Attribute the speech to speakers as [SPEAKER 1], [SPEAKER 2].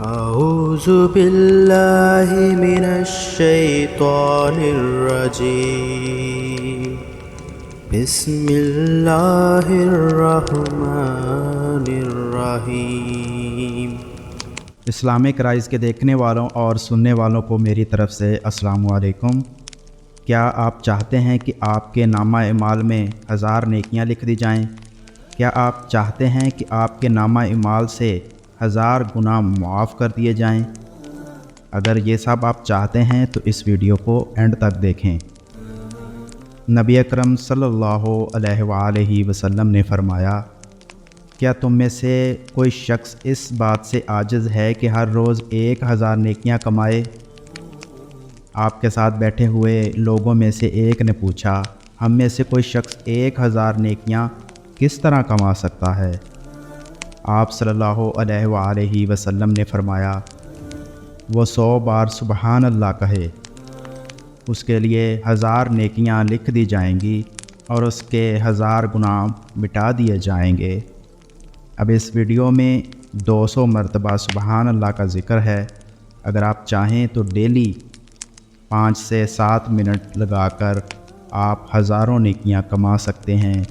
[SPEAKER 1] أعوذ بالله من الشيطان الرجيم بسم الله الرحمن الرحیم۔
[SPEAKER 2] اسلامک رائز کے دیکھنے والوں اور سننے والوں کو میری طرف سے السلام علیکم۔ کیا آپ چاہتے ہیں کہ آپ کے نامہ اعمال میں 1000 نیکیاں لکھ دی جائیں؟ کیا آپ چاہتے ہیں کہ آپ کے نامہ اعمال سے 1000 گناہ معاف کر دیے جائیں؟ اگر یہ سب آپ چاہتے ہیں تو اس ویڈیو کو اینڈ تک دیکھیں۔ نبی اکرم صلی اللہ علیہ وآلہ وسلم نے فرمایا، کیا تم میں سے کوئی شخص اس بات سے عاجز ہے کہ ہر روز 1000 نیکیاں کمائے؟ آپ کے ساتھ بیٹھے ہوئے لوگوں میں سے ایک نے پوچھا، ہم میں سے کوئی شخص 1000 نیکیاں کس طرح کما سکتا ہے؟ آپ صلی اللہ علیہ وآلہ وسلم نے فرمایا، وہ 100 بار سبحان اللہ کہے، اس کے لیے 1000 نیکیاں لکھ دی جائیں گی اور اس کے 1000 گناہ مٹا دیے جائیں گے۔ اب اس ویڈیو میں 200 مرتبہ سبحان اللہ کا ذکر ہے۔ اگر آپ چاہیں تو ڈیلی 5 سے 7 منٹ لگا کر آپ ہزاروں نیکیاں کما سکتے ہیں۔